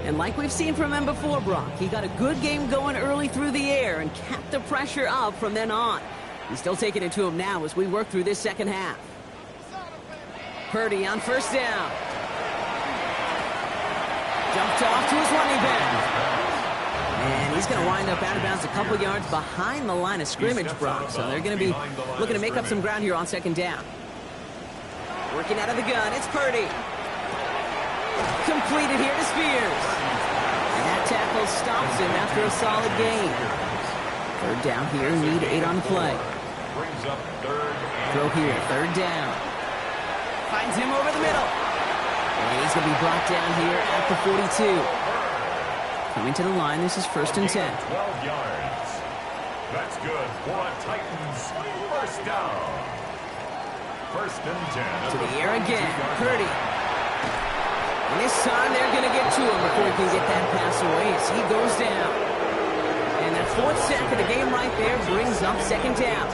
And like we've seen from him before, Brock, he got a good game going early through the air and kept the pressure up from then on. He's still taking it to him now as we work through this second half. Purdy on first down. Dumped off to his running back. And he's going to wind up out of bounds a couple yards behind the line of scrimmage, Brock. So they're going to be looking to make up some ground here on 2nd down. Working out of the gun, it's Purdy. Completed here to Spears. And that tackle stops him after a solid gain. 3rd down here, need 8 on the play. Brings up 3rd. Throw here, 3rd down. Finds him over the middle. And he's going to be brought down here at the 42. Coming to the line, this is 1st and 10. 12 yards. That's good for a Titans first down. 1st and 10. To the air again, Purdy. And this time they're going to get to him before he can get that pass away as he goes down. And that 4th sack of the game right there brings up 2nd down.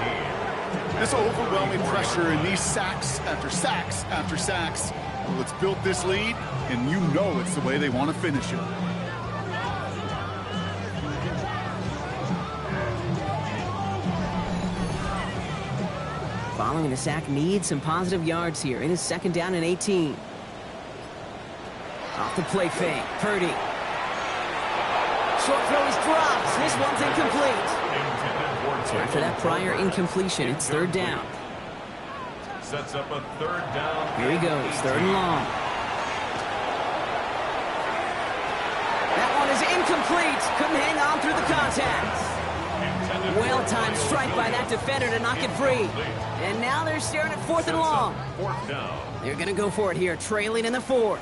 This overwhelming pressure and these sacks after sacks after sacks. Well, it's built this lead, and you know it's the way they want to finish it. Following the sack, needs some positive yards here. It is 2nd down and 18. Off the play fake, Purdy. Short throw is dropped. This one's incomplete. So after that prior incompletion, it's 3rd down. Sets up a 3rd down. Here he goes, 3rd and long. That one is incomplete. Couldn't hang on through the contact. Intended Well-timed strike by that defender to knock it free. And now they're staring at 4th and long. Fourth down. They're going to go for it here, trailing in the 4th.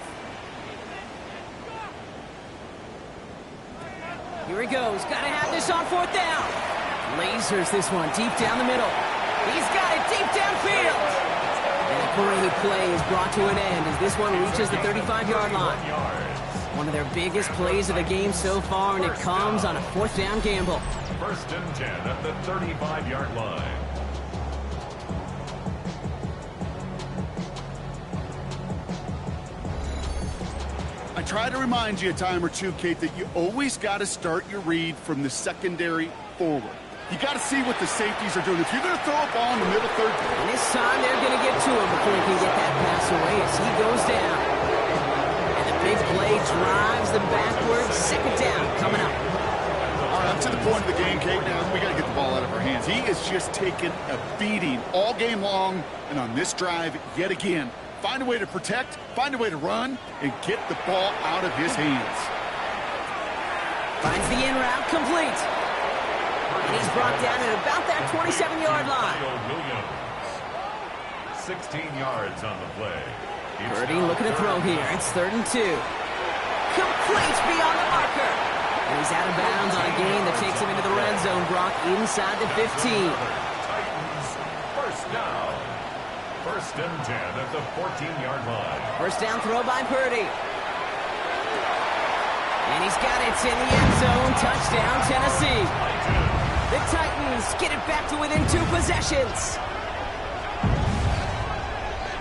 Here he goes. Got to have this on 4th down. Lasers this one deep down the middle. He's got it deep downfield. And a great play is brought to an end as this one reaches the 35-yard line. One of their biggest plays of the game so far, and it comes on a 4th down gamble. 1st and 10 at the 35-yard line. I try to remind you a time or two, Kate, that you always got to start your read from the secondary forward. You got to see what the safeties are doing. If you're going to throw a ball in the middle third, and this time they're going to get to him before he can get that pass away as he goes down. And the big play drives them backwards. 2nd down coming up. All right, up to the point of the game, Kate. Now we got to get the ball out of our hands. He is just taking a beating all game long, and on this drive, yet again, find a way to protect, find a way to run, and get the ball out of his hands. Finds the in route complete. And he's brought down at about that 27-yard line. 16 yards on the play. Purdy looking to throw here. It's 3rd and 2. Complete beyond the marker. And he's out of bounds on a gain that takes him into the red zone, Brock, inside the 15. Titans, 1st down. 1st and 10 at the 14-yard line. 1st down throw by Purdy. And he's got it in the end zone. Touchdown, Tennessee. The Titans get it back to within 2 possessions.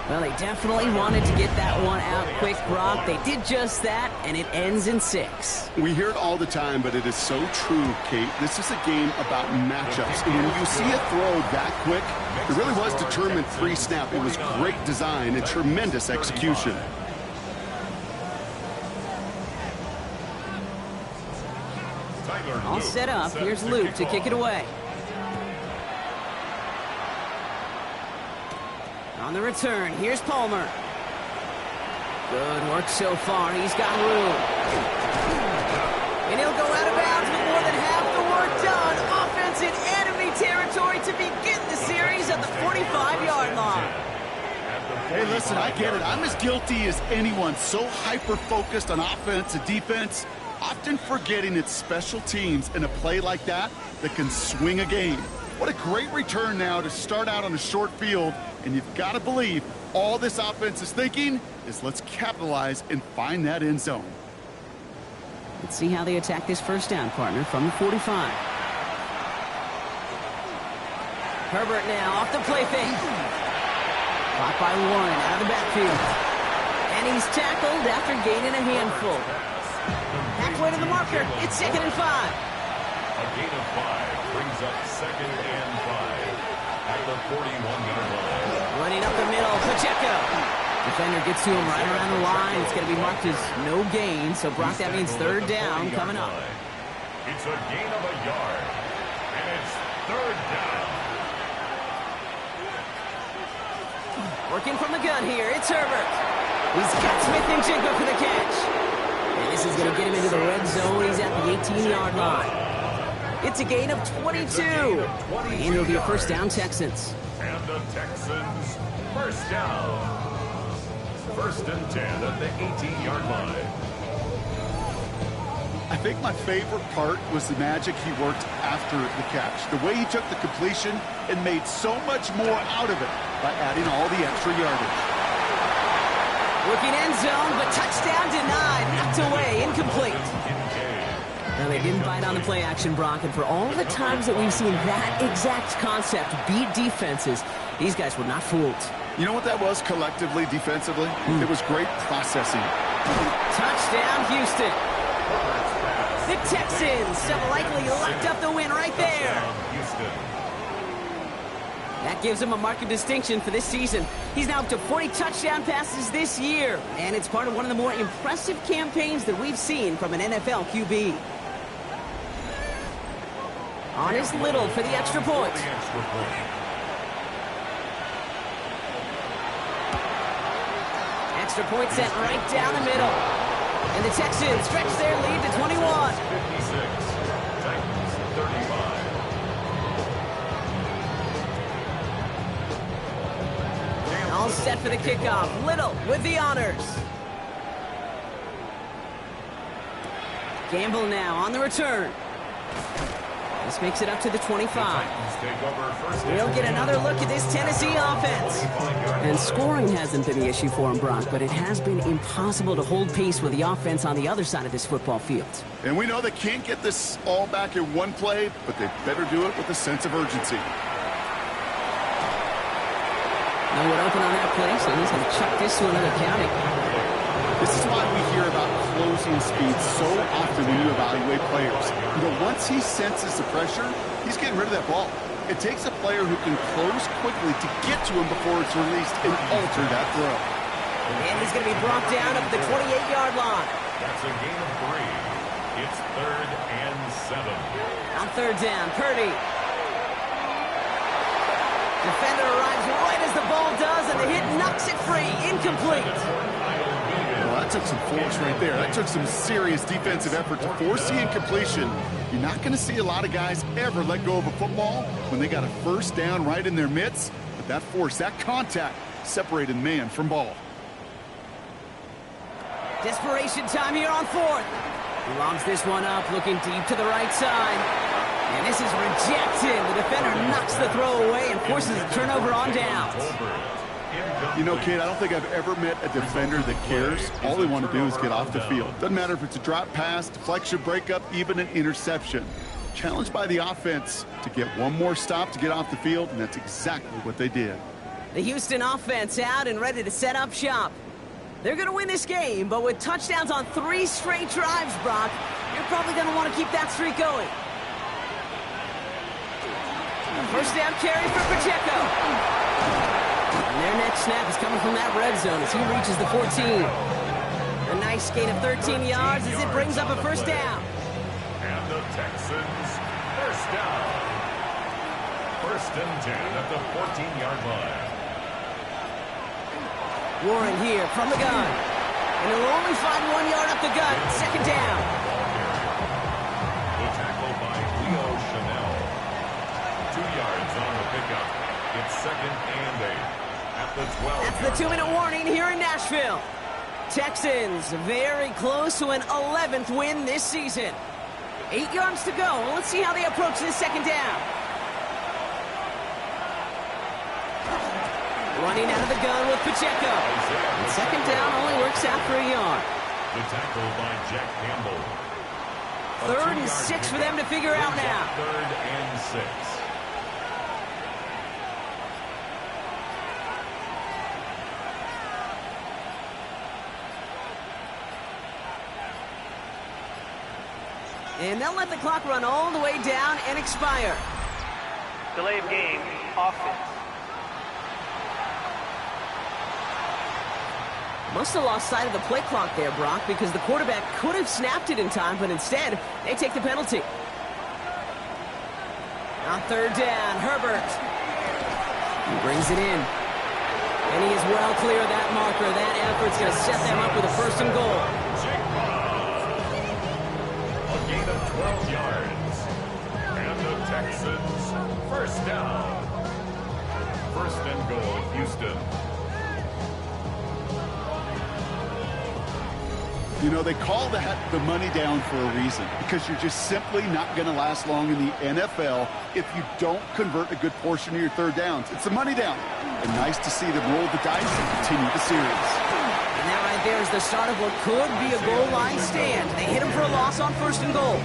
Well, they definitely wanted to get that one out quick, Brock. They did just that, and it ends in 6. We hear it all the time, but it is so true, Kate. This is a game about matchups. And when you see a throw that quick, it really was determined pre-snap. It was great design and tremendous execution. All set up. Here's Luke to kick it away. On the return, here's Palmer. Good work so far. He's got room. And he'll go out of bounds with more than half the work done. Offense in enemy territory to begin the series at the 45-yard line. Hey, listen, I get it. I'm as guilty as anyone. So hyper-focused on offense and defense, often forgetting it's special teams in a play like that can swing a game. What a great return now to start out on a short field, and you've got to believe all this offense is thinking is let's capitalize and find that end zone. Let's see how they attack this 1st down, partner, from the 45. Herbert now off the play fake. Caught by Warren out of the backfield. And he's tackled after gaining a handful. Halfway to the marker. It's 2nd and 5. A gain of 5 brings up 2nd and 5 at the 41-yard line. Running up the middle, Pacheco. Defender gets to him right around the line. It's going to be marked as no gain. So, Brock, that means 3rd down coming up. It's a gain of a yard. And it's 3rd down. Working from the gun here, it's Herbert. He's got Smith and Jigba for the catch. And this is going to get him into the red zone. He's at the 18-yard line. It's a gain of 22. And it'll be a 1st down, Texans. And the Texans, 1st down. 1st and 10 at the 18-yard line. I think my favorite part was the magic he worked after the catch. The way he took the completion and made so much more out of it by adding all the extra yardage. Looking end zone, but touchdown denied. Knocked away, incomplete. Now, they didn't bite on the play action, Brock, and for all the times that we've seen that exact concept beat defenses, these guys were not fooled. You know what that was collectively, defensively? It was great processing. Touchdown, Houston. The Texans have likely locked up the win right there. That gives him a mark of distinction for this season. He's now up to 40 touchdown passes this year, and it's part of one of the more impressive campaigns that we've seen from an NFL QB. On his Little for the extra point. Extra point sent right down the middle. And the Texans stretch their lead to 21. 56, Titans 35. All set for the kickoff. Little with the honors. Gamble now on the return. This makes it up to the 25. We'll get another look at this Tennessee offense. And scoring hasn't been the issue for him, Brock, but it has been impossible to hold pace with the offense on the other side of this football field. And we know they can't get this all back in one play, but they better do it with a sense of urgency. No one open on that play, so he's going to chuck this to another county. This is why we hear about closing speed so often when you evaluate players. You know, once he senses the pressure, he's getting rid of that ball. It takes a player who can close quickly to get to him before it's released and alter that throw. And he's going to be brought down up the 28-yard line. That's a gain of 3. It's 3rd and 7. On 3rd down, Purdy. Defender arrives right as the ball does, and the hit knocks it free. Incomplete. Well, that took some force right there. That took some serious defensive effort to force the incompletion. You're not going to see a lot of guys ever let go of a football when they got a first down right in their midst. But that force, that contact, separated man from ball. Desperation time here on 4th. He lobs this one up, looking deep to the right side. And this is rejected. The defender knocks the throw away and forces a turnover on downs. You know, kid, I don't think I've ever met a defender that cares. All they want to do is get off the field. Doesn't matter if it's a drop pass, deflection, breakup, even an interception. Challenged by the offense to get one more stop to get off the field, and that's exactly what they did. The Houston offense out and ready to set up shop. They're going to win this game, but with touchdowns on 3 straight drives, Brock, you're probably going to want to keep that streak going. First down carry for Pacheco. And their next snap is coming from that red zone as he reaches the 14. A nice gain of 13 yards as it brings up a first down. And the Texans, first down. 1st and 10 at the 14-yard line. Warren here from the gun. And he'll only find 1 yard up the gut. 2nd down. The tackle by Leo Chanel. 2 yards on the pickup. It's 2nd and 8 at the 12. That's the 2-minute warning here in Nashville. Texans very close to an 11th win this season. 8 yards to go. Let's see how they approach this 2nd down. Running out of the gun with Pacheco. And 2nd down only works out for a yard. The tackle by Jack Campbell. 3rd and 6 for them to figure out now. 3rd and 6. And they'll let the clock run all the way down and expire. Delay of game, offense. Must have lost sight of the play clock there, Brock, because the quarterback could have snapped it in time, but instead, they take the penalty. On 3rd down, Herbert. He brings it in. And he is well clear of that marker. That effort's going to set them up with a 1st and goal. A gain of 12 yards. And the Texans, first down. 1st and goal, Houston. You know, they call that the money down for a reason, because you're just simply not going to last long in the NFL if you don't convert a good portion of your 3rd downs. It's the money down. And nice to see them roll the dice and continue the series. And that right there is the start of what could be a goal line stand. They hit him for a loss on 1st and goal.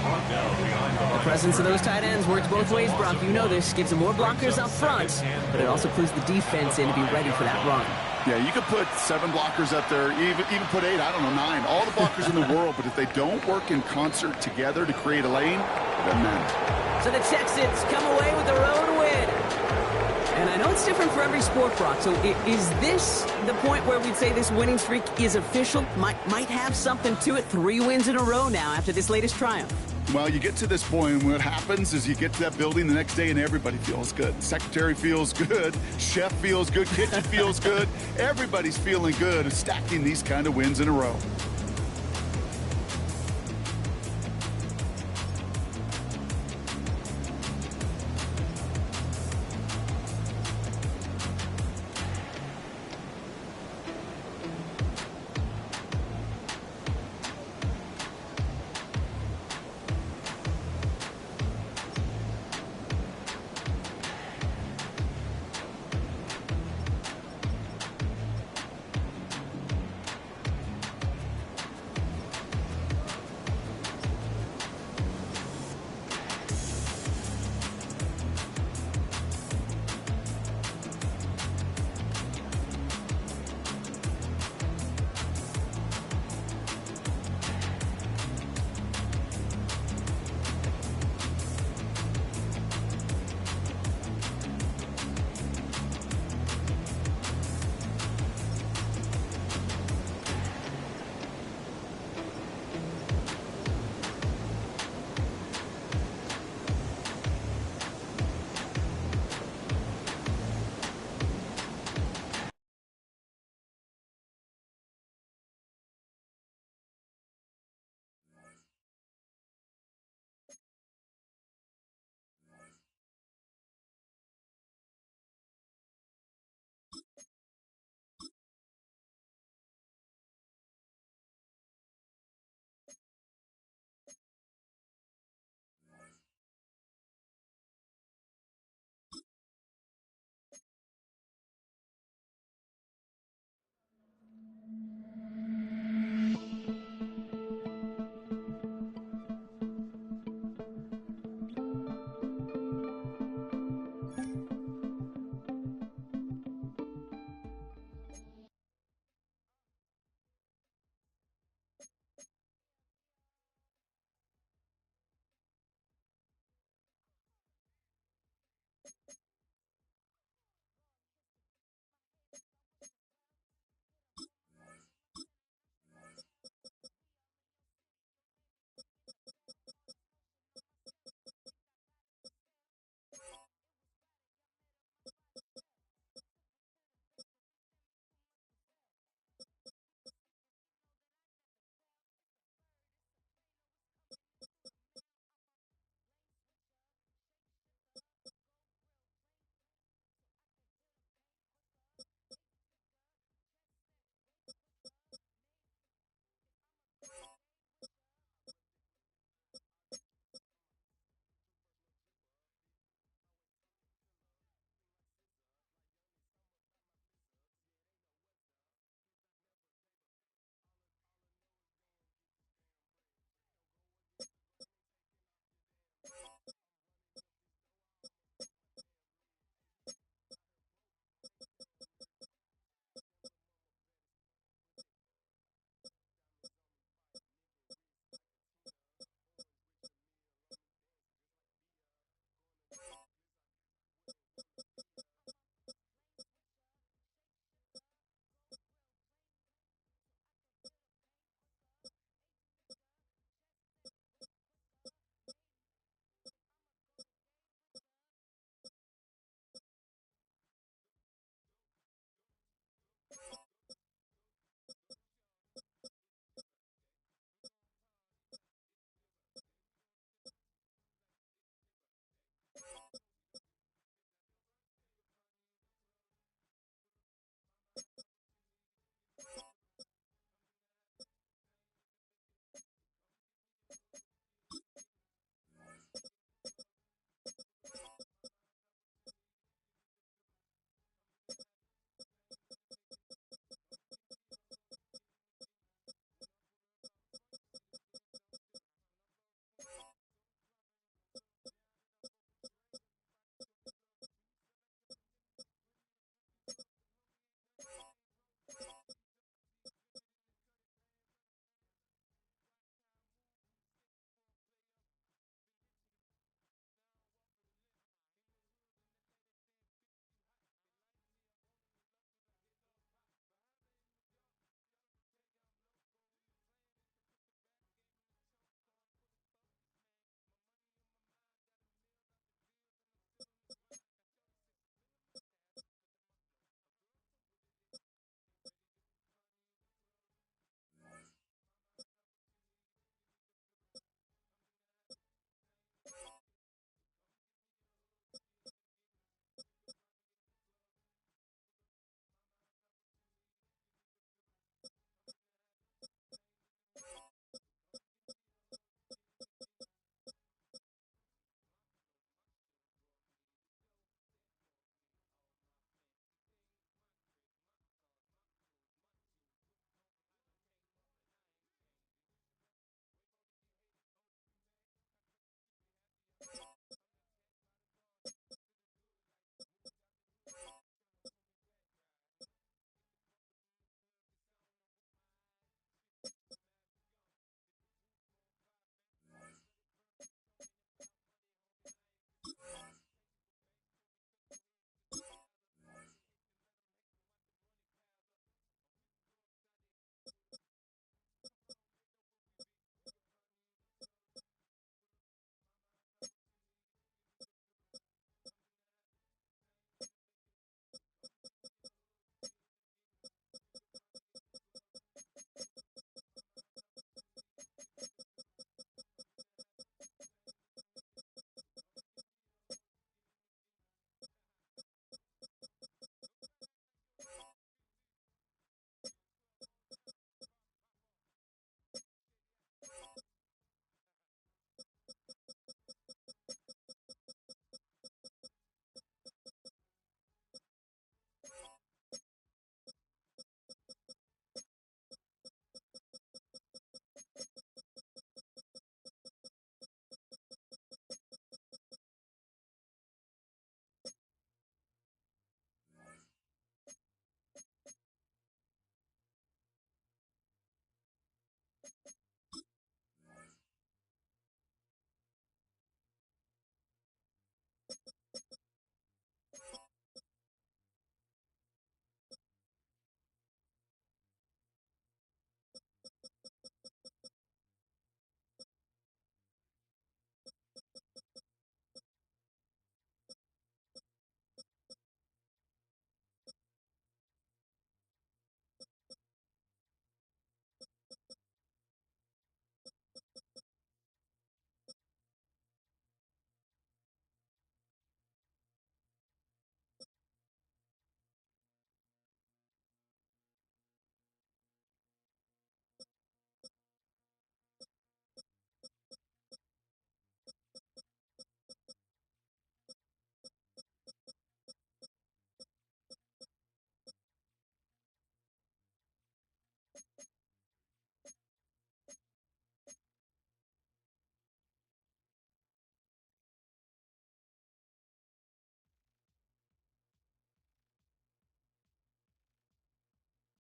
The presence of those tight ends works both ways, Brock. You know this. Gives them more blockers up front, but it also clues the defense in to be ready for that run. Yeah, you could put 7 blockers up there, even put 8, I don't know, 9. All the blockers in the world, but if they don't work in concert together to create a lane, it doesn't matter. So the Texans come away with the road win. And I know it's different for every sport, Brock. So is this the point where we'd say this winning streak is official? Might have something to it. 3 wins in a row now after this latest triumph. Well, you get to this point, and what happens is you get to that building the next day, and everybody feels good. The secretary feels good. Chef feels good. Kitchen feels good. Everybody's feeling good of stacking these kind of wins in a row.